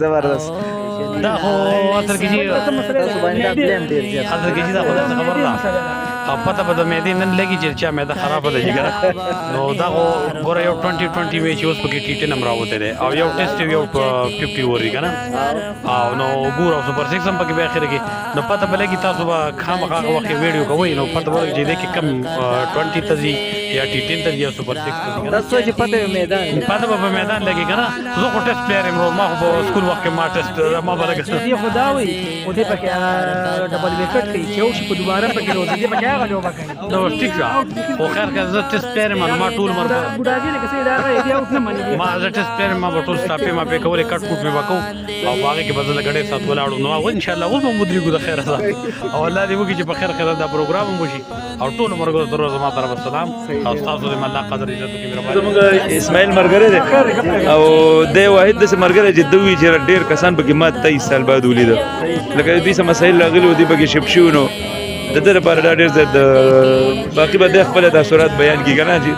زبردست دا خو اصل کې تاسو باندې دا بلیم ډیر زیات اصل کې دا خو څه خبر ده او پته به د معدې نن لګي چې چا معده خراب ده جګره نو دا خو ګوره یو 20 میچ اوس پکې ټي 10 نمبر راوته دی او یو ټیسټ یو 50 اوري کنه او نو ګوره سپر 6 هم پکې به اخر کې نو پته به لګي تاسو به خامخا وخت ویډیو کوي نو پته به لګي چې کم 20 تزي یا ټي 10 تزي یا سپر 6 تزي تاسو چې پته میدان پته به میدان لګي کنه زه خو ټیسټ پلیئر یم ما خو سکول وخت ما ټیسټ ما بلګه دې خداوي او دې پکې ډبل وکټ کوي چې او شي په دوباره پکې روزي دې پکې هغه لوبه کوي نو ټیک شو خو خیر که زه ټیسټ پلیئر یم ما ټول مر بډاګي لکه څه دا راځي بیا اوس نه مني ما زه ټیسټ پلیئر ما ټول سټاپې ما په کولې کټ کوټ مې وکاو او هغه کې بدل غړې سات ولاړو نو او ان شاء الله اوس مو درې ګو د خیر سره او الله دې وکړي چې په خیر خیر دا پروګرام مو شي او ټول مرګ ته روزه ما طرف السلام او تاسو دې الله قدر عزت کې مهرباني زموږ اسماعیل مرګره دی او د واحد د مرګره چې دوی چې ډیر کسان پکې مات 23 سال بعد ولید لکه دې سم مسایل راغلي دي پکې شپ شو نو د دې لپاره دا ډیر زیات باقي به د خپل تاثیرات بیان کیږي نه چې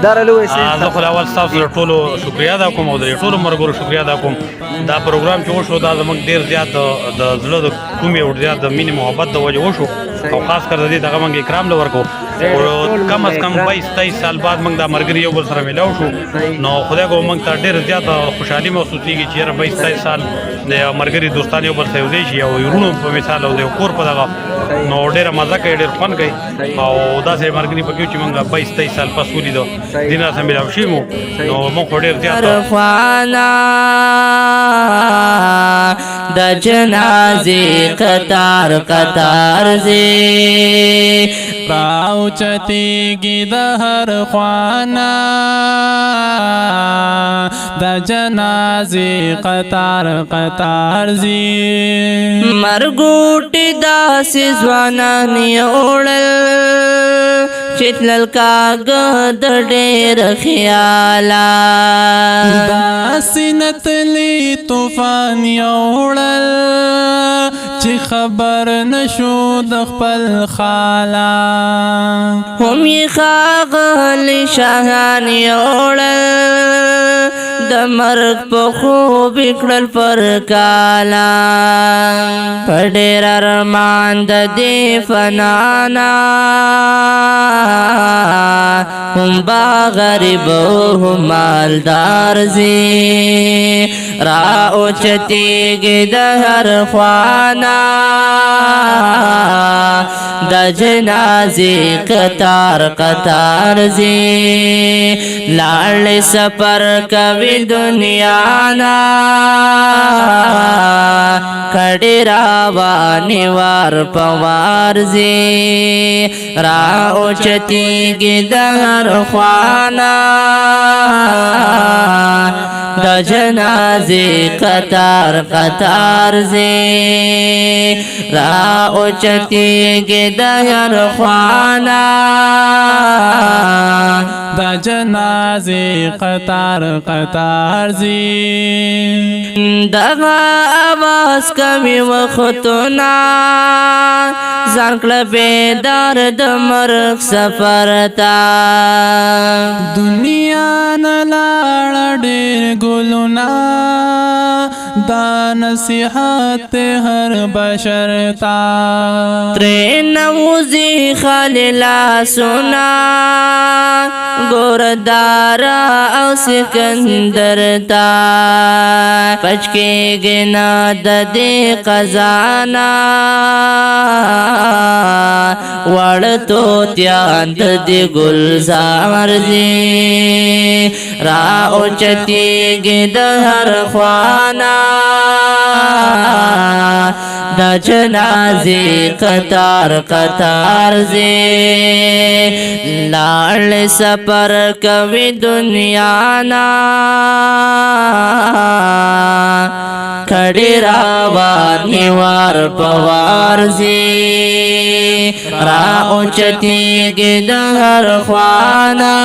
دارالو زه خو اول تاسو ټولو شکریا ادا کوم او د ټولو مرګورو شکریا ادا کوم دا پروګرام چې وشو دا زموږ ډیر زیات د زړه د کومې او زیات د مینې محبت د وجه وشو او خاص کر د دې دغه موږ اکرام لور کو او کم از کم 22-23 سال بعد موږ د مرګري یو بل سره ملاو شو نو خدای کو موږ ته ډیر زیات خوشحالي محسوس کیږي چې 22-23 سال د مرګري دوستان یو بل سره یو شي او ورونو په مثال او د کور په دغه نو ډیر مزه کوي ډیر فن کوي او دا سه مرګري په کې چې موږ 22-23 سال پس ولیدو دینه سم ملاو شي مو نو موږ ډیر زیات د جنازې قطار قطار زی راوچتیږي د هر خوانا د جنازې قطار قطار زی مرګوټي داسې ځوانان یوړل چتلل کاغ د ډېر خیالا داسې نتلی طوفان یوړل چې خبر نشو د خپل خالا هم یې ښاغلي شاهان یوړل د مرګ په خوب کړل پر کالا په ډېر ارمان د دې فنانا هم با غریب هم مالدار زی را اوچتیږي د هر خوانا د جنازې قطار قطار زی لاړ سفر کوي دنیا نا کډې راوانې وار پوار زی را اوچتیږي د هر خوانا د جنازې قطار قطار زی را اوچتیږي د هر خوانا د جنازې قطار قطار زی دغه आवाज کمی وختونه ځان کړه بیدار د مرګ سفر ته دنیا نه لاړه ډېر ګلونه دا نصیحت هر بشر ته ترې نوځي خالي لاسونه ګوردارا او سکندر ته پچ کېږي نه د دې خزانه وړ توتیان د دې ګلزار دي را اوچتیږي د هر خوانا د جنازې قطار قطار زی لاړ سفر کوي دنیا نا کډې راوانې وار پوار زی را اوچتیږي د هر خوانا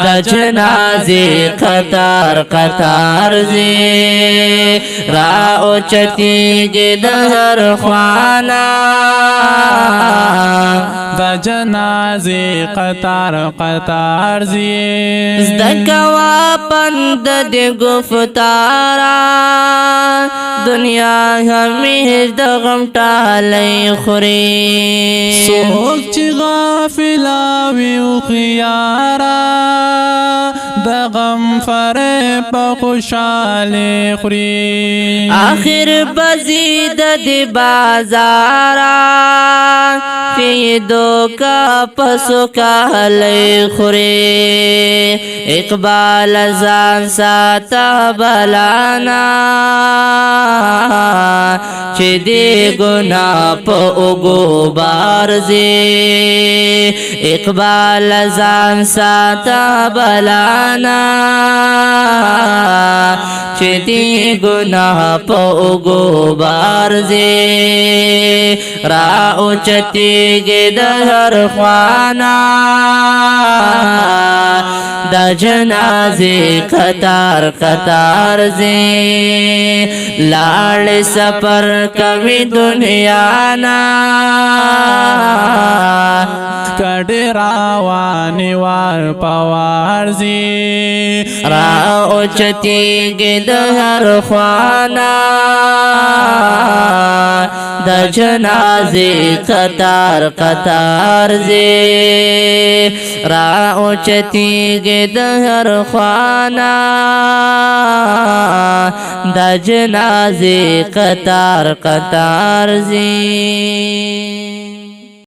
د جنازې قطار قطار زی را اوچتیږي د هر خوانا د جنازې قطار قطار زی زدکوا په بند د گفتارا دنیا همیش د غم ټالی خوري څوک چې غافل وي او خيارا د غم فریب په خوشاله خوري آخر بزید د بازارا فی دوکا پسو کالی خوری اقبال زان ساتا بلانا چه دی گنا پا اگو بارزی اقبال زان ساتا بلانا چه دی گنا پا اگو بارزی را اوچتی گی در خوانا دا جنازی قطار قطار زی لاړ سفر کوي دنیا نا کډ رواني وار پوار زی را اوچتی گی در خوانا دا جنازی قطار قطار زی را اوچتی گی در خوانا دا جنازی قطار قطار زی